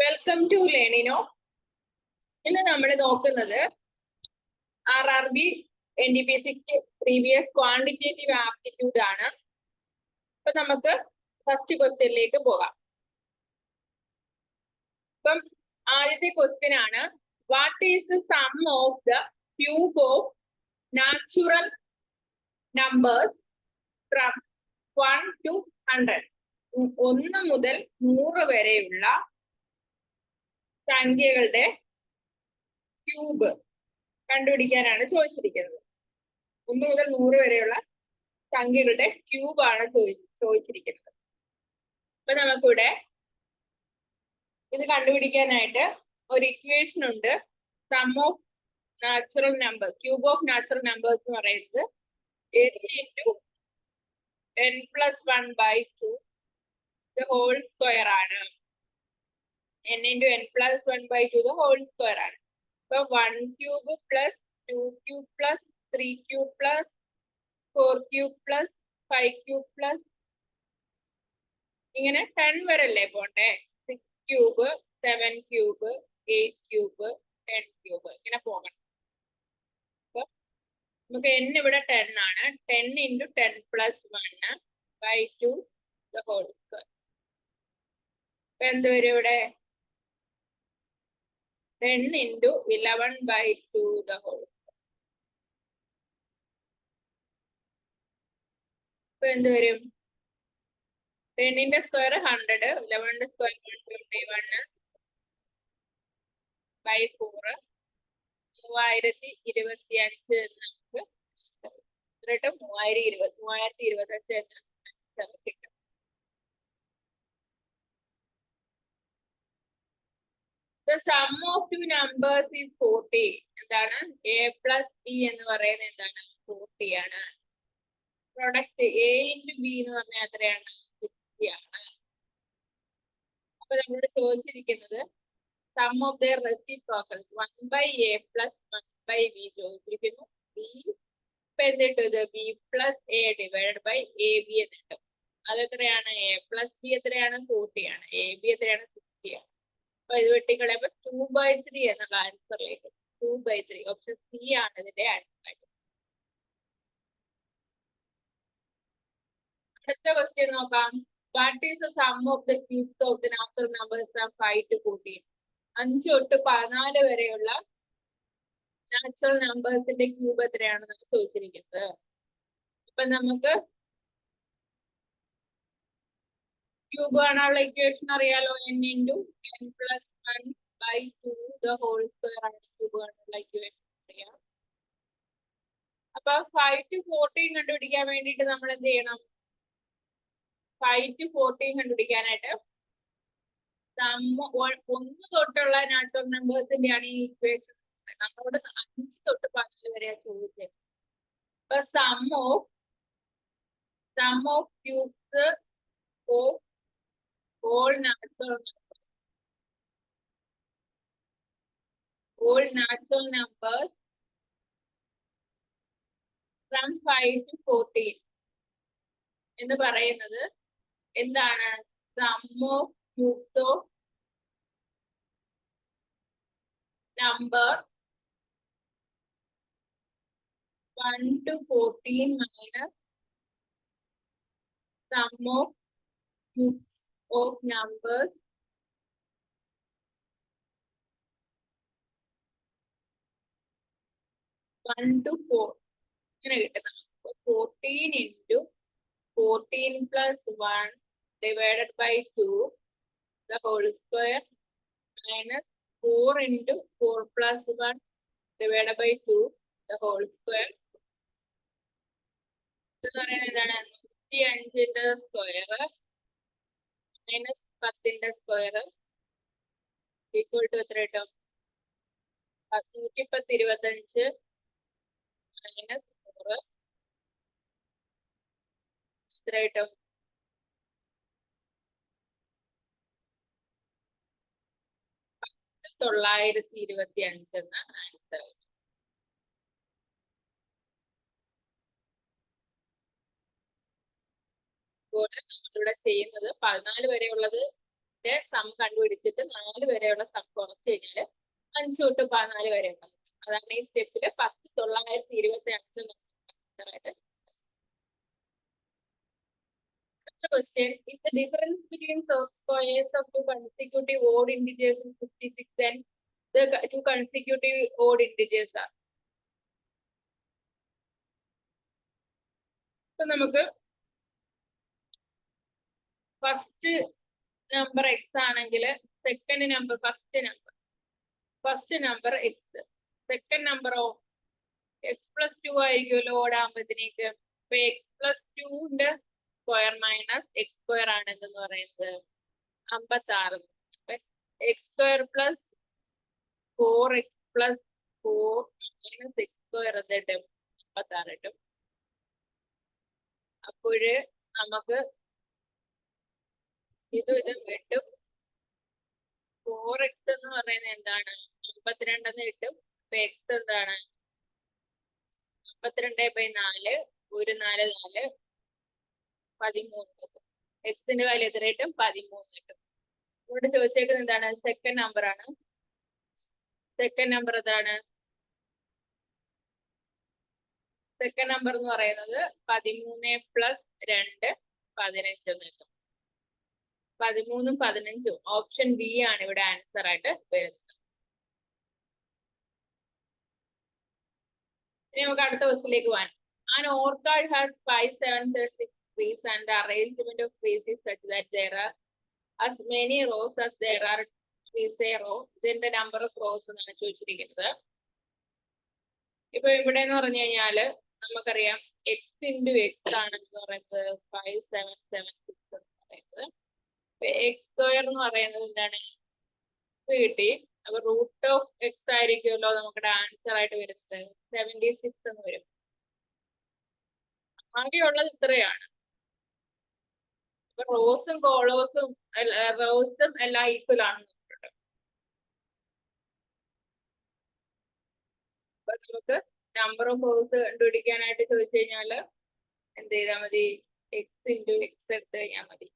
Welcome to Learnino. ഇന്ന് നമ്മൾ നോക്കുന്നത് RRB NTPC previous quantitative aptitude ആണ്. അപ്പൊ നമുക്ക് ഫസ്റ്റ് ക്വസ്റ്റ്യനിലേക്ക് പോകാം. അപ്പം ആദ്യത്തെ ക്വസ്റ്റ്യൻ ആണ്, what is the sum of the cube of natural numbers from 1 to 100? 1 മുതൽ 100 വരെയുള്ള സംഖ്യകളുടെ ക്യൂബ് കണ്ടുപിടിക്കാനാണ് ചോദിച്ചിരിക്കുന്നത്. 1 മുതൽ 100 വരെയുള്ള സംഖ്യകളുടെ ക്യൂബ് ആണ് ചോദിച്ചിരിക്കുന്നത്. അപ്പൊ നമുക്കിവിടെ ഇത് കണ്ടുപിടിക്കാനായിട്ട് ഒരു ഇക്വേഷൻ ഉണ്ട്. Sum of natural numbers, cube of natural numbers എന്ന് പറയുന്നത് n into n plus 1/2 the whole square ആണ്. n into n plus 1/2 the whole square ആണ്. So 1 cube plus 2 cube plus 3 cube plus 4 cube plus 5 cube plus ഇങ്ങനെ 10 വരല്ലേ പോണ്ടേ. 6 cube 7 cube 8 cube 10 cube ഇങ്ങനെ പോകണം. അപ്പൊ നമുക്ക് n ഇവിടെ 10 ആണ്. 10 into 10 plus 1/2 the whole square. അപ്പൊ എന്ത് വരും ഇവിടെ? 10 into 11/2 the whole square. അപ്പൊ എന്ത് വരും? 10ന്റെ സ്ക്വയർ 100, 11ന്റെ സ്ക്വയർ 121/4 3025 എന്ന് നമുക്ക് എന്നിട്ട് 3025 എന്ന് കിട്ടും. The sum of two numbers is 40. എന്താണ്? a plus b എന്ന് പറയുന്നത് എന്താണ്? 40 ആണ്. പ്രൊഡക്റ്റ് a into b എന്ന് പറഞ്ഞാൽ എത്രയാണ്? 60 ആണ്. അപ്പൊ നമ്മളോട് ചോദിച്ചിരിക്കുന്നത് sum of their reciprocals 1/a plus 1/b ചോദിച്ചിരിക്കുന്നു. b ഇപ്പൊ എന്തിട്ടത്? b plus a divided by ab എന്നിട്ട് അതെത്രയാണ്? a plus b എത്രയാണ്? 40 ആണ്. ab എത്രയാണ്? 60 ആണ്. അപ്പൊ ഇത് വെട്ടിക്കളയുമ്പോ 2/3 എന്നുള്ള ആൻസറിലേക്ക് 2/3 ഓപ്ഷൻ സി ആണ് ഇതിന്റെ ആൻസർ ആയിട്ട്. അടുത്ത ക്വസ്റ്റ്യൻ നോക്കാം. What is the sum of the cubes of the natural numbers from 5 to 14? 5 തൊട്ട് 14 വരെയുള്ള നാച്ചുറൽ നമ്പേഴ്സിന്റെ ക്യൂബ് എത്രയാണെന്നാണ് ചോദിച്ചിരിക്കുന്നത്. ഇപ്പൊ നമുക്ക് ക്യൂബ് കാണാനുള്ള ഇക്വേഷൻ അറിയാലോ. n into n plus 1/2 the whole square ആണ് ക്യൂബ് കാണാനുള്ള ഇക്വേഷൻ അറിയാം. അപ്പൊ 5 to 14 കണ്ടുപിടിക്കാൻ വേണ്ടിയിട്ട് നമ്മൾ എന്ത് ചെയ്യണം? 5 to 14 കണ്ടുപിടിക്കാനായിട്ട് 1 തൊട്ടുള്ള നാച്ചുറൽ നമ്പേഴ്സിന്റെ ആണ് ഈ ഇക്വേഷൻ. നമ്മളോട് 5 തൊട്ട് 14 വരെയാണ് ചോദിച്ചത്. അപ്പൊ sum of cubes of all natural numbers from 5 to 14 എന്ന് പറയുന്നത് എന്താണ്? Sum of cubes of number 1 to 14 minus sum of cubes of numbers 1 to 4 ഇങ്ങനെ കിട്ടും. 14 into 14 plus 1 divided by 2 the whole square minus 4 into 4 plus 1 divided by 2 the whole square. എന്ന് പറയുന്നത് എന്താണ്? 105ന്റെ square minus 10ന്റെ സ്ക്വയർ ഈക്വൽ ടു എത്ര കിട്ടും? 110 25 minus 100 എത്ര കിട്ടും? 925 എന്ന ആൻസർ. നമ്മളിവിടെ ചെയ്യുന്നത് 14 വരെയുള്ളത് സം കണ്ടുപിടിച്ചിട്ട് 4 വരെയുള്ള സം കുറച്ച് കഴിഞ്ഞാൽ 5 തൊട്ട് 14 വരെയുള്ള അതാണ് ഈ സ്റ്റെപ്പില് 10,925 ആയിട്ട്. Question: If the difference between squares of two consecutive odd integers is 56, then the two consecutive odd integers are. So നമുക്ക് ഫസ്റ്റ് നമ്പർ എക്സ് ആണെങ്കിൽ second number first number x, second നമ്പറോ എക്സ് പ്ലസ് 2 ആയിരിക്കുമല്ലോ ഓടാകുമ്പോഴത്തേക്ക്. ഇപ്പൊ x plus 2ന്റെ square minus x square ആണ് എന്തെന്ന് പറയുന്നത് 56. X square plus 4x plus 4 minus x square എന്നിട്ടും 56 കിട്ടും. അപ്പോഴ് നമുക്ക് ഇതും കിട്ടും. 4x എന്ന് പറയുന്നത് എന്താണ് 52 എന്ന് കിട്ടും. അപ്പൊ എക്സ് എന്താണ് 52/4 ഒരു 4 4 13 കിട്ടും. എക്സിന്റെ വാല്യൂ എത്ര കിട്ടും 13 കിട്ടും. ഇവിടെ ചോദിച്ചേക്കുന്നത് എന്താണ് സെക്കൻഡ് നമ്പർ ആണ്. സെക്കൻഡ് നമ്പർ എന്താണ് സെക്കൻഡ് നമ്പർ എന്ന് പറയുന്നത് 13 പ്ലസ് 2 15 എന്ന് കിട്ടും. 13ഉം 15ഉം ഓപ്ഷൻ ബി ആണ് ഇവിടെ ആൻസർ ആയിട്ട് വരുന്നത്. ഇനി നമുക്ക് അടുത്ത ക്വസ്റ്റിലേക്ക് പോകാം. An orchard has 5, 7, 6 trees and the arrangement of trees is such that there are as many rows as there are trees a row. ഇതിന്റെ നമ്പർ ഓഫ് റോസ് എന്നാണ് ചോദിച്ചിരിക്കുന്നത്. ഇപ്പൊ ഇവിടെ എന്ന് പറഞ്ഞു കഴിഞ്ഞാല് നമുക്കറിയാം എക്സ് ഇൻറ്റു എക്സ് ആണെന്ന് പറയുന്നത് 5, 7, 7, 6 എന്ന് പറയുന്നത്. എക്സ് സ്ക്വയർ എന്ന് പറയുന്നത് എന്താണ് കിട്ടി. അപ്പൊ റൂട്ട് ഓഫ് എക്സ് ആയിരിക്കുമല്ലോ നമ്മുടെ ആൻസർ ആയിട്ട് വരുന്നത് 76 എന്ന് വരും. ആകെയുള്ളത് ഇത്രയാണ്. അപ്പൊ റോസും കോളോസും എല്ലാം ഈക്വൽ ആണ്. അപ്പൊ നമുക്ക് നമ്പർ ഓഫ് റോസ് കണ്ടുപിടിക്കാനായിട്ട് ചോദിച്ചു കഴിഞ്ഞാല് എന്ത് ചെയ്താൽ മതി എക്സ് ഇൻറ്റു എക്സ് എടുത്തു കഴിഞ്ഞാൽ മതി.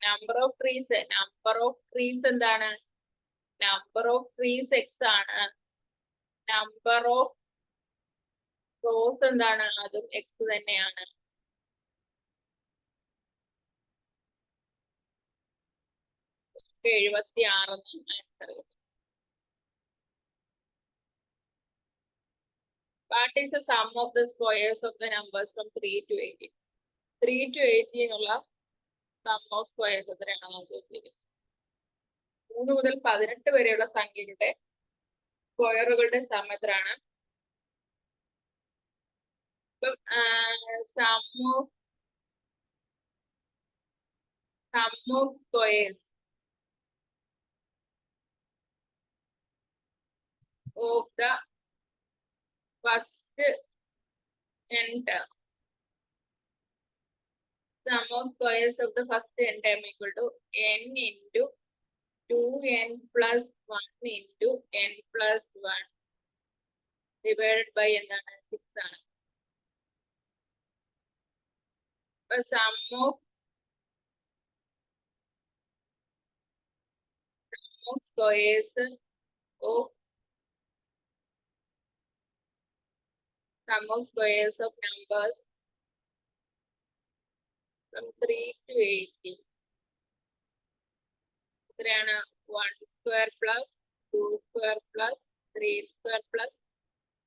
നമ്പർ ഓഫ് ട്രീസ് എന്താണ് നമ്പർ ഓഫ് ട്രീസ് എക്സ് ആണ്. നമ്പർ ഓഫ് റോസ് എന്താണ് അതും എക്സ് തന്നെയാണ്. നമുക്ക് 76 ആൻസർ കിട്ടും. What is the sum of the squares of the numbers from 3 to 18? 3 to 18 ഉള്ള സം ഓഫ് സ്ക്വയേഴ്സ് എത്രയാണ് ചോദിച്ചിരിക്കുന്നത്. 3 മുതൽ 18 വരെയുള്ള സംഖ്യകളുടെ സ്ക്വയറുകളുടെ സം എത്രയാണ്? Sum of squares of the first n term. Sum of squares of the first n term equal to n into 2n plus 1 into n plus 1 divided by എന്താണ് 6 ആണ്. sum of squares of numbers from 3 to 18 എത്രയാണ് 1 square plus 2 square plus 3 square plus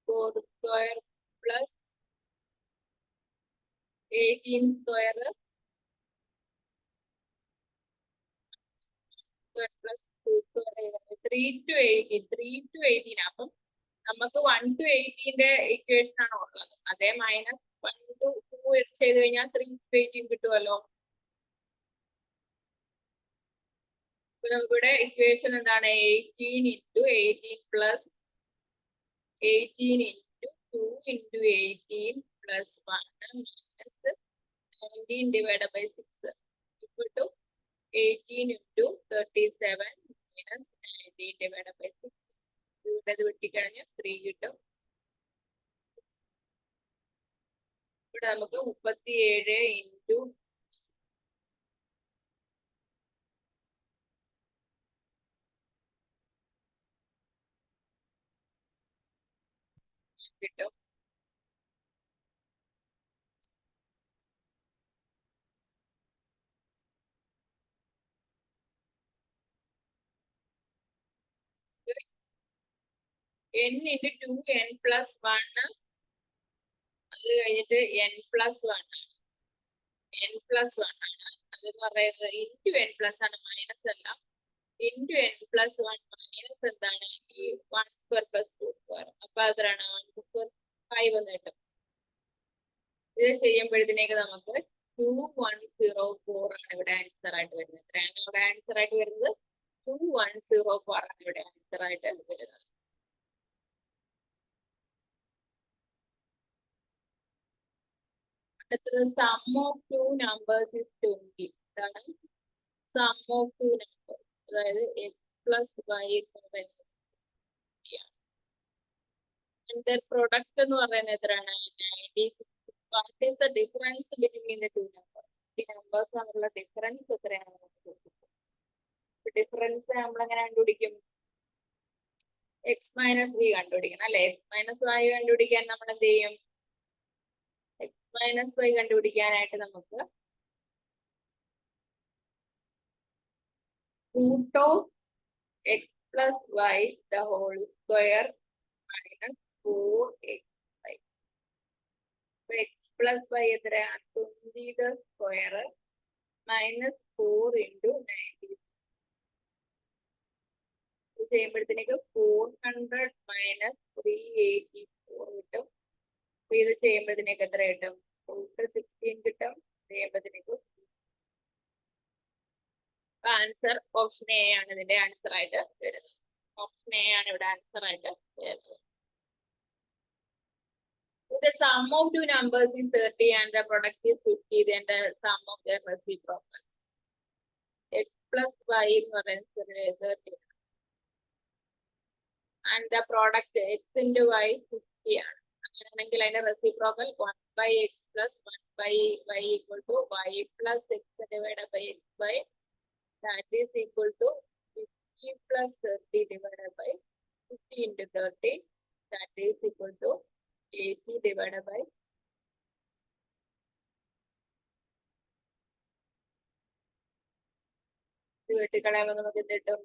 4 square plus 18 square plus 2 square 3 to 18 അപ്പം നമുക്ക് 1 to 18 equation ആണ് ഉള്ളത്. അതേ minus 1 to 2 ചെയ്ത് കഴിഞ്ഞാൽ 3 to 18 കിട്ടുമല്ലോ. അപ്പൊ നമുക്കിവിടെ ഇക്വേഷൻ എന്താണ് 18 into 18 plus 18 into 2 into 18 plus 1 minus 19 divided by 6 equal to 18 into 37 minus 19 divided by 6. ഇവിടെ വെട്ടിക്കഴിഞ്ഞ് 3 കിട്ടും. ഇവിടെ നമുക്ക് 37 into കിട്ടും. n into 2n plus 1, അത് കഴിഞ്ഞിട്ട് n plus 1 ആണ്. n plus 1 ആണ്. അതെന്ന് പറയുന്നത് ഇൻറ്റു n പ്ലസ് ആണ്, മൈനസ് അല്ല. ഇൻറ്റു n plus 1 മൈനസ് എന്താണ് ഈ 1 സ്ക്വയർ പ്ലസ് 2 സ്ക്വയർ. അപ്പൊ അതാണ് 1 സ്ക്വയർ 5 എന്ന് കിട്ടും. ഇത് ചെയ്യുമ്പോഴത്തേക്ക് നമുക്ക് 2104 ആണ് ഇവിടെ ആൻസർ ആയിട്ട് വരുന്നത്. എത്രയാണ് ഇവിടെ ആൻസർ ആയിട്ട് വരുന്നത്? 2104 ആണ് ഇവിടെ ആൻസർ ആയിട്ട് വരുന്നത്. അടുത്തത് sum of two numbers is 20. ഇതാണ് സം ഓഫ് ടു നമ്പേഴ്സ്, അതായത് എക്സ് പ്ലസ് വൈ എന്ന് പറയുന്നത് പ്രൊഡക്റ്റ് എന്ന് പറയുന്നത് എത്രയാണ്? 96. What is the difference between the two numbers? ഈ നമ്പേഴ്സ് തമ്മിലുള്ള ഡിഫറൻസ് എത്രയാണ്? ഡിഫറൻസ് നമ്മൾ എങ്ങനെ കണ്ടുപിടിക്കും? എക്സ് മൈനസ് വി കണ്ടുപിടിക്കണം അല്ലെ? എക്സ് മൈനസ് വൈ കണ്ടുപിടിക്കാൻ നമ്മൾ എന്ത് ചെയ്യും? എക്സ് മൈനസ് വൈ കണ്ടുപിടിക്കാനായിട്ട് നമുക്ക് root of x plus y the whole square minus 4x y. X plus y എത്രയാണ്? 20 ദ സ്ക്വയർ മൈനസ് 4 ഇൻറ്റു 90. ഇത് ചെയ്യുമ്പോഴത്തേക്ക് 400 മൈനസ് 384 കിട്ടും. അപ്പൊ ഇത് ചെയ്യുമ്പോഴത്തേക്ക് എത്ര കിട്ടും? റൂട്ട് 16 കിട്ടും. ചെയ്യുമ്പോഴത്തേക്ക് ആൻസർ ഓപ്ഷൻ എ ആണ് ഇതിന്റെ ആൻസർ ആയിട്ട് വരുന്നത്. ഓപ്ഷൻ എ ആണ് ഇവിടെ ആൻസർ ആയിട്ട് വരുന്നത്. The sum of two numbers is 30 and the product is 50, then the sum of their reciprocals. X plus y എന്ന് പറയുന്നത് 30 and the product x into y 50 ആണ്. അങ്ങനെയാണെങ്കിൽ അതിന്റെ reciprocal 1/x plus 1/y equal to y plus x divided by xy, that is equal to 50 plus 30 divided by 50 into 30, that is equal to 80 divided by 2 വെട്ടിക്കളയുമ്പോൾ നമുക്ക് എന്ത് കിട്ടും?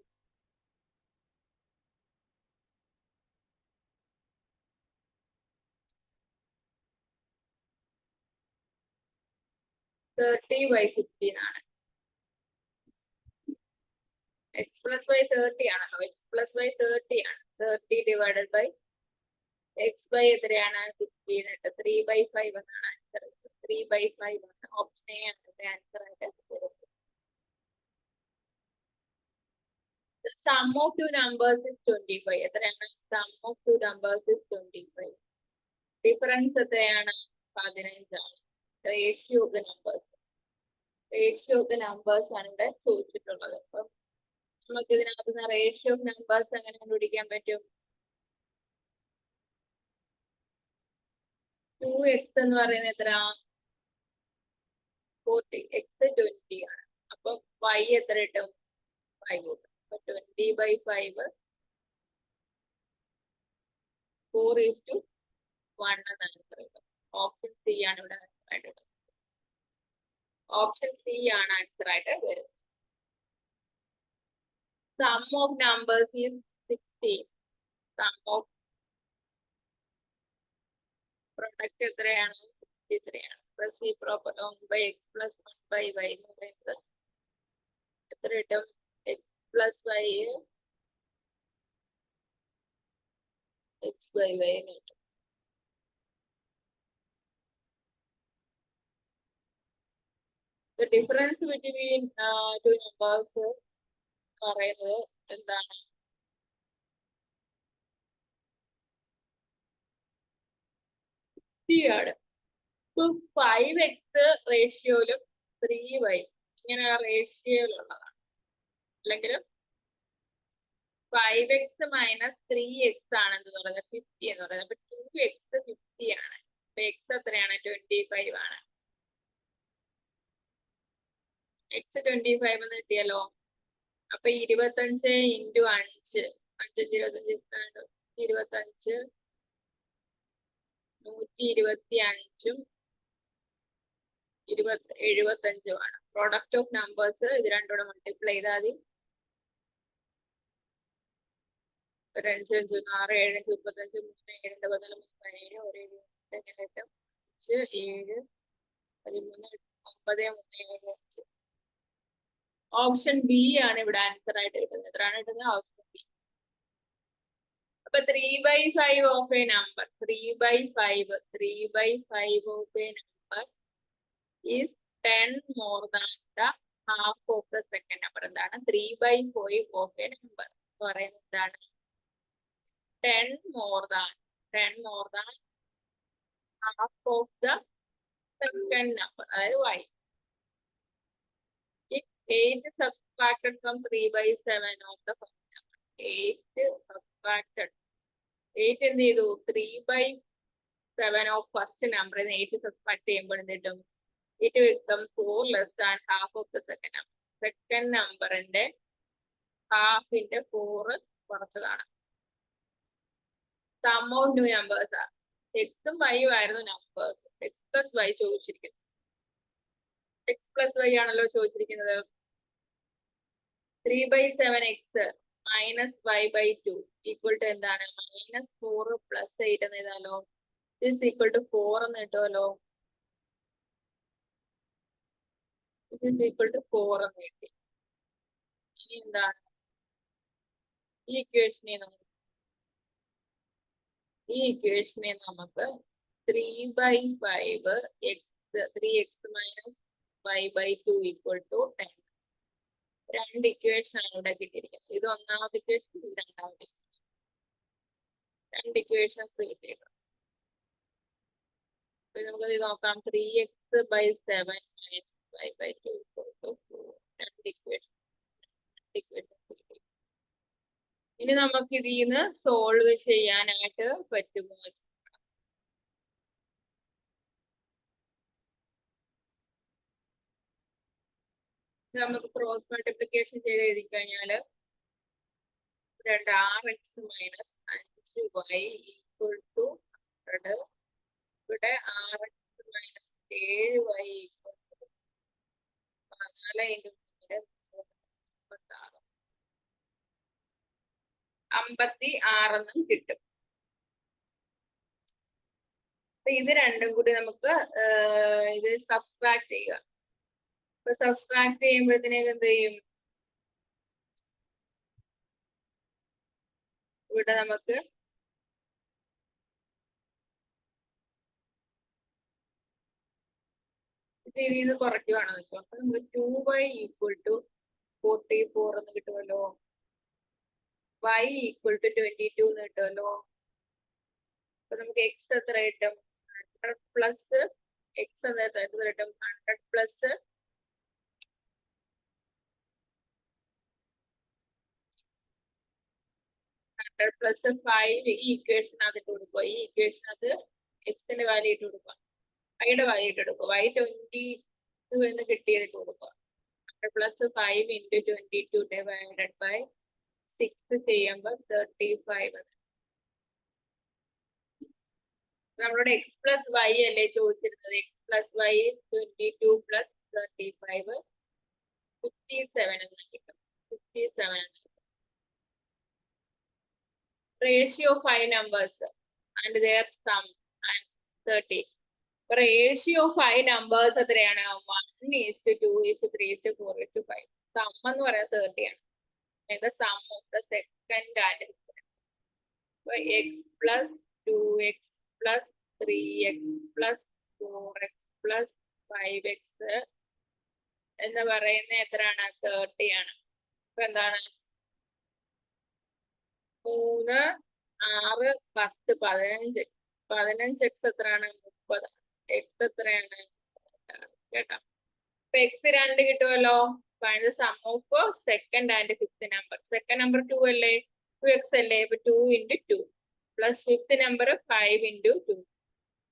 30/50 ആണ്. x plus y 30 ആണല്ലോ. x plus y 30 ആണ്. 30 divided by x by എത്രയാണ്? 15 ഇട്ട് 3/5 എന്നാണ് answer. 3/5 ആണ്. ഓപ്ഷൻ എ ആണ് ആൻസർ ആയിട്ട് വരുന്നത്. The sum of two numbers is 25. എത്രയാണ്? sum of two numbers is 25. Difference എത്രയാണ്? 15 ആണ്. Ratio of the numbers. Ratio of the numbers ആണ് ഇവിടെ ചോദിച്ചിട്ടുള്ളത്. അപ്പം നമുക്ക് ഇതിനകത്ത് നിന്ന് റേഷ്യോ ഓഫ് നമ്പേഴ്സ് എങ്ങനെ കണ്ടുപിടിക്കാൻ പറ്റും? 2x എന്ന് പറയുന്നത് എത്ര? 40. x 20 ആണ്. അപ്പൊ y എത്ര കിട്ടും? 5 കിട്ടും. അപ്പൊ 20/5 4:1 എന്നാണ് ആൻസർ കിട്ടും. ഓപ്ഷൻ സി ആണ് ഇവിടെ ആൻസർ ആയിട്ട് വരുന്നത്. ഓപ്ഷൻ സി ആണ് ആൻസർ ആയിട്ട് വരുന്നത്. Sum of numbers is 16. Sum of product എത്രയാണ്? 63 ആണ്. റെസിപ്രോക്കൽ 1/x plus 1/y എന്ന് പറയുന്നത് എത്ര കിട്ടും? x plus y x/y എന്ന് കിട്ടും. The difference between two numbers പറയുന്നത് എന്താണ്? ആണ്. ഇപ്പൊ 5x റേഷ്യോയിലും 3y ഇങ്ങനെ റേഷ്യോയിലുള്ളതാണ്. അല്ലെങ്കിൽ 5x മൈനസ് 3x ആണ് എന്ന് പറയുന്നത് 50 എന്ന് പറയുന്നത്. അപ്പൊ 2x 50 ആണ്. അപ്പൊ x എത്രയാണ്? 25 ആണ്. x 25 എന്ന് കിട്ടിയല്ലോ. അപ്പൊ 25 ഇൻറ്റു 5, 5 25 25 125ഉം 75ഉമാണ്. പ്രോഡക്റ്റ് ഓഫ് നമ്പേഴ്സ് ഇത് രണ്ടോടെ മൾട്ടിപ്ലൈ ചെയ്താൽ മതി. 5 5 6 7 35 3 7 14 17 1 7 8 7 13 9 3 7 5. ഓപ്ഷൻ ബി ആണ് ഇവിടെ ആൻസർ ആയിട്ട് കിട്ടുന്നത്. എത്രയാണ് കിട്ടുന്നത്? Option B. അപ്പൊ 3/5 of A number 3/5 of A number is 10 more than the half of the second number. എന്താണ് 3/5 ഓഫ് എ നമ്പർ എന്ന് പറയുന്നത്? എന്താണ് 10 more than half of the second number, അതായത് y. If 8 subtracted from 3/7 of the first number, 8 subtracted 8 എന്ത് ചെയ്തു? 3/7 of first number 8 subtract ചെയ്യുമ്പോൾ എന്ത് കിട്ടും? It becomes 4 less than half of the second number. Second നമ്പറിന്റെ ഹാഫിന്റെ 4 കുറച്ചതാണ്. സം ഓഫ് ന്യൂ നമ്പേഴ്സ് ആണ്. എക്സും വൈയും ആയിരുന്നു നമ്പേഴ്സ്. എക്സ് പ്ലസ് വൈ ചോദിച്ചിരിക്കുന്നത്. എക്സ് പ്ലസ് വൈ ആണല്ലോ ചോദിച്ചിരിക്കുന്നത്. 3/7x minus y/2 equal to എന്താണ്? -4 + 8 എന്ന് എഴുതാലോ. ദിസ് ഈക്വൽ ടു 4 എന്ന് കിട്ടുമല്ലോ. ദിസ് ഈക്വൽ ടു 4 എന്ന് കിട്ടി. ഇനി എന്താണ് ഈ ഇക്വേഷനെ നമുക്ക് 3/5x 3x - y/2 equal to 10. രണ്ട് ഇക്വേഷൻ ആണ് ഇവിടെ കിട്ടിയിരിക്കുന്നത്. ഇത് ഒന്നാമത്തെ ഇക്വേഷൻ, ഇത് രണ്ടാമത്തെ ഇക്വേഷൻ. രണ്ട് ഇക്വേഷൻസ് കിട്ടിയിട്ടുണ്ട്. നമുക്കത് നോക്കാം. 3x/7 - y/2 equal to 4. രണ്ട് ഇക്വേഷൻ കിട്ടി. ഇനി നമുക്ക് ഇതിൽ നിന്ന് സോൾവ് ചെയ്യാനായിട്ട് പറ്റുമോ? നമുക്ക് ക്രോസ് മൾട്ടിപ്ലിക്കേഷൻ ചെയ്ത് എഴുതി കഴിഞ്ഞാല് 2rx - 5y ഈക്വൽ ടു 100. ഇവിടെ rx - 7y ഈക്വൽ ടു 14 × 56 എന്നും കിട്ടും. ഇത് രണ്ടും കൂടി നമുക്ക് ഇത് സബ്സ്ട്രാക്ട് ചെയ്യുക. അപ്പൊ സബ്സ്ട്രാക്ട് ചെയ്യുമ്പോഴത്തേക്ക് എന്ത് ചെയ്യും? ഇവിടെ നമുക്ക് ഇതിൽ നിന്ന് കുറയ്ക്കുവാണെന്ന് വെച്ചോ. അപ്പൊ നമുക്ക് 2y ഈക്വൽ ടു 44 എന്ന് കിട്ടുമല്ലോ. y ഈക്വൽ ടു 22 എന്ന് കിട്ടുമല്ലോ. അപ്പൊ നമുക്ക് എക്സ് എത്ര കിട്ടും? 100 പ്ലസ് എക്സ് എത്ര കിട്ടും? 100 പ്ലസ് 5 ഈ ഇക്വേഷനകത്ത് കൊടുക്കുക. ഈ ഇക്വേഷനകത്ത് എക്സിന്റെ വാല്യൂ ഇട്ട് കൊടുക്കുക, വൈയുടെ വാല്യൂ ഇട്ട് കൊടുക്കുക. y 22 എന്ന് കിട്ടിയത് കൊടുക്കുക. 100 പ്ലസ് 5 × 22 ഡിവൈഡഡ് ബൈ 6 ചെയ്യുമ്പോൾ 35. നമ്മളോട് എക്സ് പ്ലസ് വൈ അല്ലേ ചോദിച്ചിരുന്നത്? എക്സ് പ്ലസ് വൈ 22 പ്ലസ് 35 57 എന്ന് കിട്ടും. 57 എന്ന് കിട്ടും. Ratio of 5 numbers and their sum and 30. Ratio of 5 numbers എത്രയാണ്? 1:2:3:4:5. സം എന്ന് പറയുന്നത് 30 ആണ്. Sum of the second and x plus 2x plus 3x plus 4x plus 5x എന്ന് പറയുന്ന എത്രയാണ്? 30 ആണ്. അപ്പൊ എന്താണ്? 3, 6, 10, 15. 15x എത്രയാണ്? 30. x എത്രയാണ്? കേട്ടോ. അപ്പൊ x 2 കിട്ടുമല്ലോ. Find the sum of second and fifth number. Second number 2 അല്ലേ? 2x അല്ലേ? അപ്പൊ 2 × 2 plus fifth number 5 × 2.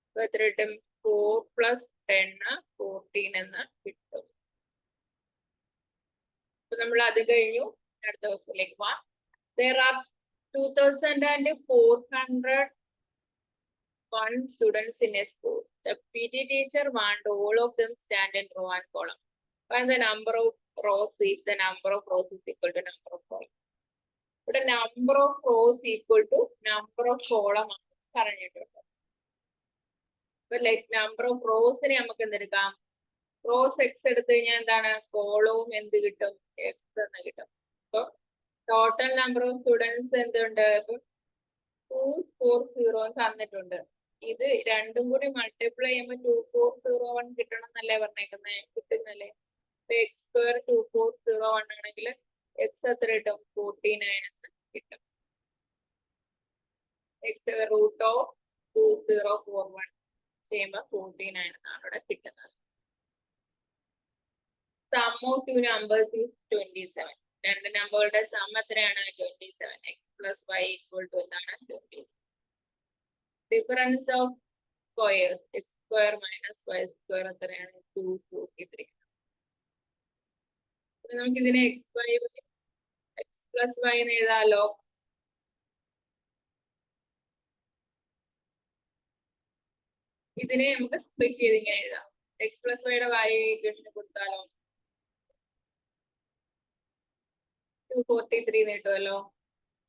അപ്പൊ എത്ര കിട്ടും? 4 + 10 14 എന്ന് കിട്ടും. അപ്പൊ നമ്മൾ അത് കഴിഞ്ഞു. അടുത്ത ദിവസത്തിലേക്ക് പോവാം. There are 2400 1 students in a school. The PT teacher want all of them stand in row and column. Find the number of rows if the number of rows is equal to number of columns. But the number of rows equal to number of columns. But like number of rows in rows x എടുത്തു കഴിഞ്ഞാൽ എന്താണ് കോളവും എന്ത് കിട്ടും x എന്ന് കിട്ടും. അപ്പൊ total number of students എന്തുണ്ട് 240 തന്നിട്ടുണ്ട്. ഇത് രണ്ടും കൂടി മൾട്ടിപ്ലൈ ചെയ്യുമ്പോൾ 2401 കിട്ടണം എന്നല്ലേ പറഞ്ഞേക്കുന്നത്, കിട്ടുന്നല്ലേ. എക്സ് സ്ക്വയർ 2401 ആണെങ്കിൽ എക്സ് എത്ര കിട്ടും 49 എന്ന് കിട്ടും. എക്സ് റൂട്ട് ഓഫ് 2041 ചെയ്യുമ്പോൾ 49 എന്നാണ് ഇവിടെ കിട്ടുന്നത്. Sum of two numbers is 27. രണ്ട് നമ്പറുകളുടെ സം എത്രയാണ് 27. X plus y equal to എന്താണ് 27. Difference of squares x square minus y square എത്രയാണ് 243. നമുക്ക് ഇതിനെ x plus y എന്ന് എഴുതാലോ. ഇതിനെ നമുക്ക് സ്പ്ലിറ്റ് ചെയ്ത് ഇങ്ങനെ എഴുതാം. x plus y y equation കൊടുത്താലോ 243 കിട്ടുമല്ലോ.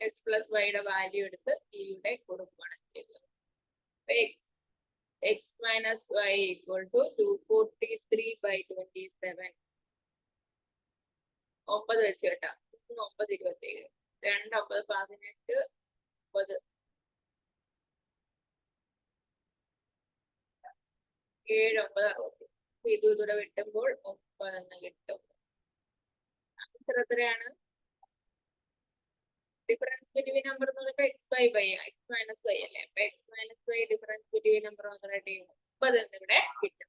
എക്സ് പ്ലസ് വൈയുടെ വാല്യൂ എടുത്ത് ഇയുടെ കൊടുക്കുകയാണ് ചെയ്തത്. X minus y equal to 243/27. 9 വെച്ച് കേട്ടാ 9 27 2 9 18 9 7 9 60. ഇത് ഇതൂടെ വെട്ടുമ്പോൾ 9 എന്ന് കിട്ടും. ആൻസർ എത്രയാണ്? ഡിഫറൻസ് ബിറ്റ്വീൻ നമ്പർ എന്ന് പറയുമ്പോൾ x മൈനസ് വൈ അല്ലേ. അപ്പൊ x minus y difference between number വന്നിട്ട് 9 എന്ന് ഇവിടെ കിട്ടും.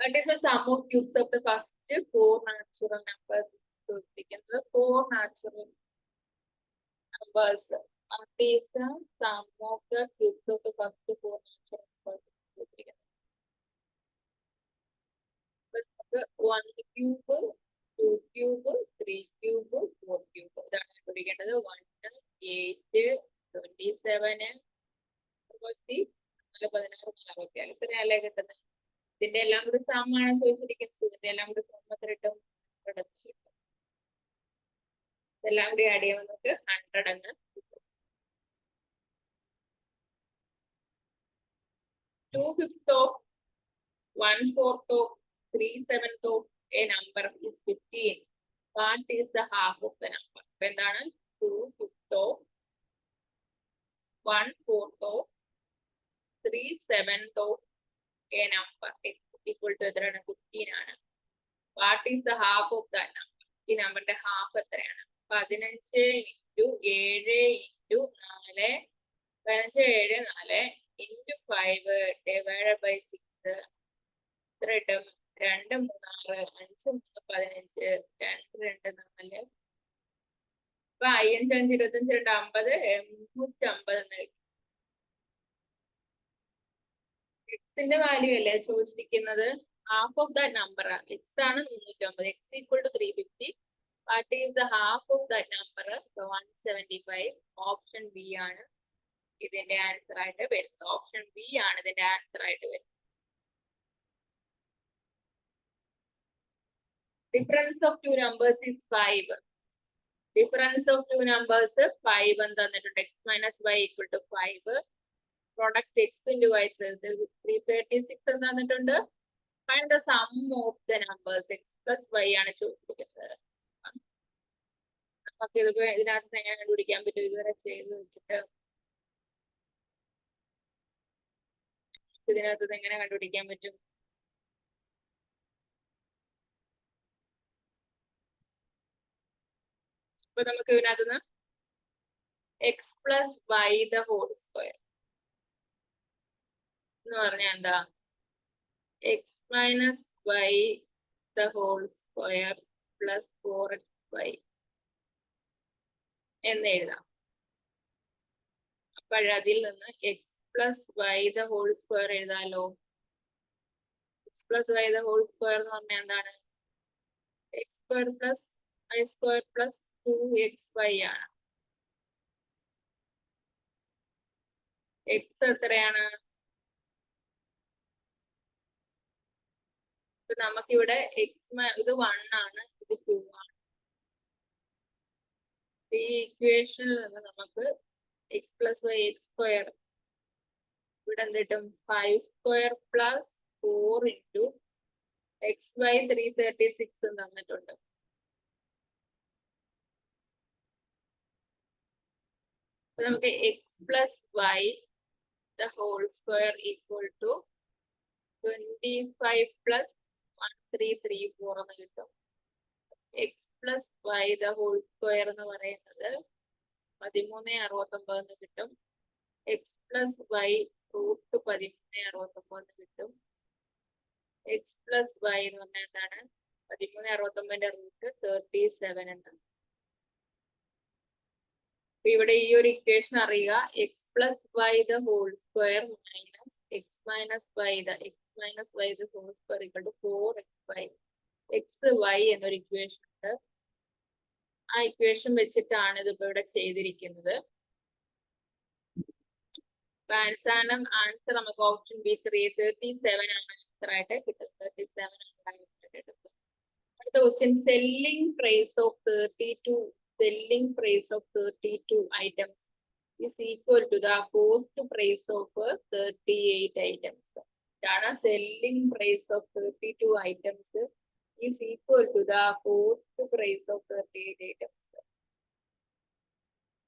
What is the sum of cubes of the first 4 natural numbers? ചോദിച്ചിരിക്കുന്നത് 4 natural numbers. What is the sum of the cubes of the first 4 natural numbers? ചോദിച്ചിരിക്കുന്നത് 1 cube 2 cube 3 cube 4 cube. ഇതാണ് കണ്ടുപിടിക്കേണ്ടത്. 1 8 27 16 16 ഇത്രയല്ലേ കിട്ടുന്നത്. ഇതിന്റെ എല്ലാം കൂടി സമാണ് ചോദിച്ചിരിക്കുന്നത്. ഇതിന്റെ എല്ലാം കൂടി സം എത്ര കിട്ടും 100 കിട്ടും. ഇതെല്ലാം കൂടി ആഡ് ചെയ്യുമ്പോൾ നമുക്ക് 100 എന്ന് കിട്ടും. 2/5 of 1/4 of 3/7 of a number is 15. What is the half of the number? അപ്പൊ എന്താണ് 2/5 of 1/4 of 3/7 of a number equal to എത്രയാണ് 15 ആണ്. What is the half of that number? ഈ നമ്പറിന്റെ ഹാഫ് എത്രയാണ്? 15 × 7 × 4 15 7 4 × 5 divided by 6 എത്ര കിട്ടും 2 3 6 5 3 15 2 2 4 അപ്പൊ 5 5 5 25 2 50 850 എന്ന് കിട്ടും. എക്സിന്റെ വാല്യൂ അല്ലേ ചോദിച്ചിരിക്കുന്നത്. Half of that number x ആണ് 350. X equal to 350. What is the half of that number 175. Option B ആണ് ഇതിന്റെ ആൻസർ ആയിട്ട് വരുന്നത്. ഓപ്ഷൻ ബി ആണ് ഇതിന്റെ ആൻസർ ആയിട്ട് വരുന്നത്. Difference of two numbers is 5. Difference of two numbers 5 എന്ന് തന്നിട്ടുണ്ട്. X minus y equal to 5. Product x into y 336 എന്ന് തന്നിട്ടുണ്ട്. Find the sum of the numbers x plus y ആണ് ചോദിച്ചിരിക്കുന്നത്. നമുക്ക് ഇതിനകത്ത് എങ്ങനെ കണ്ടുപിടിക്കാൻ പറ്റും? ഇതുവരെ ചെയ്ത് വെച്ചിട്ട് ഇതിനകത്ത് എങ്ങനെ കണ്ടുപിടിക്കാൻ പറ്റും? അപ്പൊ നമുക്ക് ഇതിനകത്തുനിന്ന് x plus y the whole square എന്ന് പറഞ്ഞാൽ എന്താ? X minus y the whole square plus 4xy എന്ന് എഴുതാം. അപ്പോഴതിൽ നിന്ന് x plus y the whole square എഴുതാലോ. X plus y the whole square എന്ന് പറഞ്ഞാൽ എന്താണ്? X square plus y square plus 2xy ആണ്. എക്സ് എത്രയാണ്? നമുക്കിവിടെ എക്സ് ഇത് 1 ആണ്, ഇത് 2 ആണ്. ഈ ഇക്വേഷനിൽ നിന്ന് നമുക്ക് x plus y x square ഇവിടെ എന്ത് കിട്ടും? 5 square plus 4 into x y 336 തന്നിട്ടുണ്ട്. അപ്പൊ നമുക്ക് x plus y the whole square equal to 25 plus 1334 എന്ന് കിട്ടും. X plus y the whole square എന്ന് പറയുന്നത് 1369 എന്ന് കിട്ടും. എക്സ് പ്ലസ് വൈ റൂട്ട് 1369 കിട്ടും. എക്സ് പ്ലസ് വൈ എന്ന് പറഞ്ഞാൽ എന്താണ്? 1369 റൂട്ട് 37 എന്നാണ്. ഇവിടെ ഈ ഒരു ഇക്വേഷൻ അറിയുക. X plus y the whole square minus x minus y the whole square equal to 4xy. X y എന്നൊരു ഇക്വേഷൻ ഉണ്ട്. ആ ഇക്വേഷൻ വെച്ചിട്ടാണ് ഇതിപ്പോ ഇവിടെ ചെയ്തിരിക്കുന്നത്. ആൻസർ നമുക്ക് ഓപ്ഷൻ ബി 37 ആണ് ആൻസർ ആയിട്ട് കിട്ടുന്നത്. 37 ആണ് കിട്ടുന്നത്. അടുത്ത question, selling price of 32 items is equal to the cost price of 38 items. ഇതാണ് selling price of 32 items is equal to the cost price of 38 items.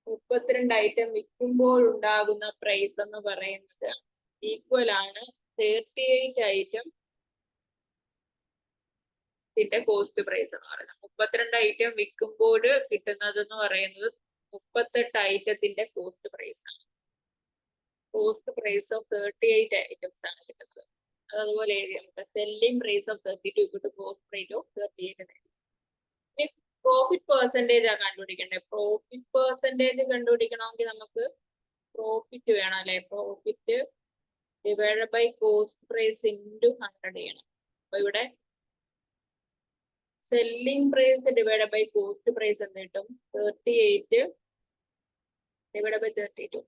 32 item വിൽക്കുമ്പോൾ ഉണ്ടാകുന്ന പ്രൈസ് എന്ന് പറയുന്നത് ഈക്വൽ ആണ് 38 ഐറ്റം ഇതിന്റെ കോസ്റ്റ് പ്രൈസ് എന്ന് പറയുന്നത്. 32 item വിൽക്കുമ്പോൾ കിട്ടുന്നത് എന്ന് പറയുന്നത് 38 ഐറ്റത്തിന്റെ കോസ്റ്റ് പ്രൈസ് ആണ്. കോസ്റ്റ് പ്രൈസ് ഓഫ് 38 ഐറ്റംസ് ആണ് കിട്ടുന്നത്. അതുപോലെ എഴുതി നമുക്ക് selling price of 32 equal cost price of 38. Profit percentage ആണ് കണ്ടുപിടിക്കേണ്ടത്. പ്രോഫിറ്റ് പെർസെന്റേജ് കണ്ടുപിടിക്കണമെങ്കിൽ നമുക്ക് പ്രോഫിറ്റ് വേണം അല്ലെ? Profit divide by cost price into 100 ചെയ്യണം. അപ്പൊ ഇവിടെ selling price divide by cost price എന്ത് കിട്ടും? 38 ഡിവൈഡ് ബൈ 32.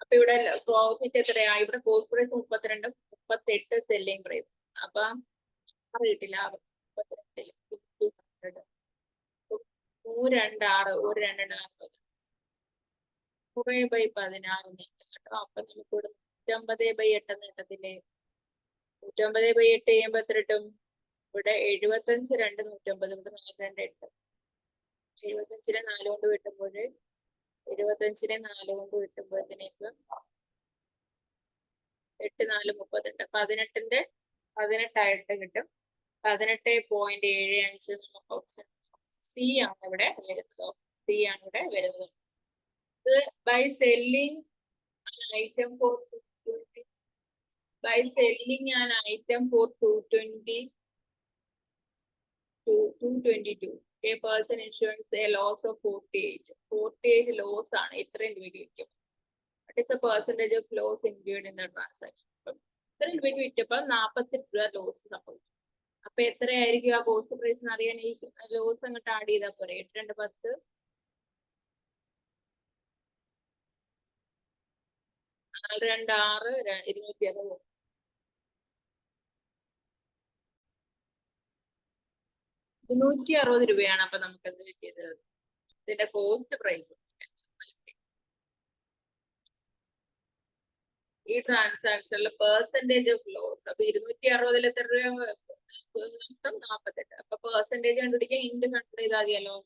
അപ്പൊ ഇവിടെ പ്രോഫിറ്റ് എത്രയാ? ഇവിടെ കോസ്റ്റ് പ്രൈസ് 32, 38 സെല്ലിംഗ് പ്രൈസ്. അപ്പൊ കിട്ടില്ല. 32 102 40 ബൈ 16 നീട്ടും കേട്ടോ. അപ്പൊ നമുക്ക് ഇവിടെ 150/8 നീട്ടത്തില്ലേ? 150/8 ചെയ്യുമ്പോ എത്ര കിട്ടും? ഇവിടെ 75 2 150 ഇവിടെ 4 2 8. 75-നെ 4 കൊണ്ട് വെട്ടുമ്പോൾ 75-നെ 4 കൊണ്ട് വെട്ടുമ്പോഴത്തേക്ക് 8 4 38. 18ന്റെ 18 കിട്ടും. 18.75 നമുക്ക് ഓപ്ഷൻ സി ആണ് ഇവിടെ വരുന്നത്. സി ആണ് ഇവിടെ വരുന്നത്. ഇത് by selling item for 220 by selling an item for 222, a person insurance a loss of 48 loss ആണ്. ഇത്രയും രൂപയ്ക്ക് വിൽക്കും. What is the percentage of loss incurred in the transaction? ഇത്രയും രൂപയ്ക്ക് വിറ്റപ്പോൾ 48 രൂപ ലോസ് സംഭവിച്ചു. അപ്പൊ എത്രയായിരിക്കും ആ കോസ്റ്റ് പ്രൈസ് എന്ന് അറിയാൻ ഈ ലോസ് അങ്ങോട്ട് ആഡ് ചെയ്താൽ പോരെ? 8 2 10 4 2 6 260 260 രൂപയാണ്. അപ്പൊ നമുക്ക് എന്ത് കിട്ടിയത്? ഇതിന്റെ കോസ്റ്റ് പ്രൈസ്. ഈ ട്രാൻസാക്ഷനിൽ പെർസെന്റേജ് ഓഫ് ലോസ്. അപ്പൊ 260 എത്ര രൂപ നഷ്ടം? 48. അപ്പൊ പെർസെന്റേജ് കണ്ടുപിടിക്കാൻ ഇൻഡ് 100 ചെയ്താൽ മതിയല്ലോ.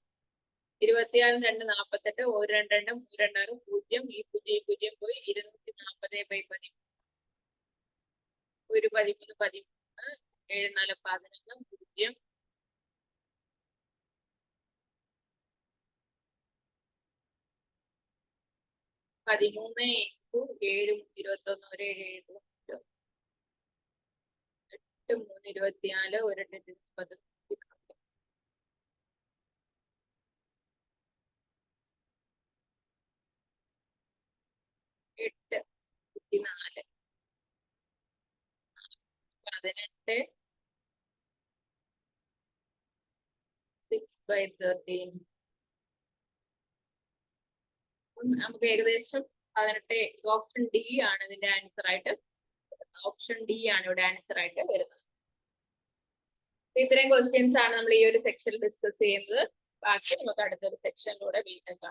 24 2 48 1 2 2 3 2 6 0 ഈ 0 പോയി 240/13 ഒരു 13 13 7 4 11 0 13 × 7 21 1 7 7 8 3 24 1 8 10 8 4 18 6/13 നമുക്ക് ഏകദേശം 18 ഓപ്ഷൻ ഡി ആണ് ഇതിന്റെ ആൻസർ ആയിട്ട്. ഓപ്ഷൻ ഡി ആണ് ഇവിടെ ആൻസർ ആയിട്ട് വരുന്നത്. ഇത്രയും ക്വസ്റ്റ്യൻസ് ആണ് നമ്മൾ ഈ ഒരു സെക്ഷനിൽ ഡിസ്കസ് ചെയ്യുന്നത്. ബാക്കി നമുക്ക് അടുത്തൊരു സെക്ഷനിലൂടെ വീണ്ടും കാണാം.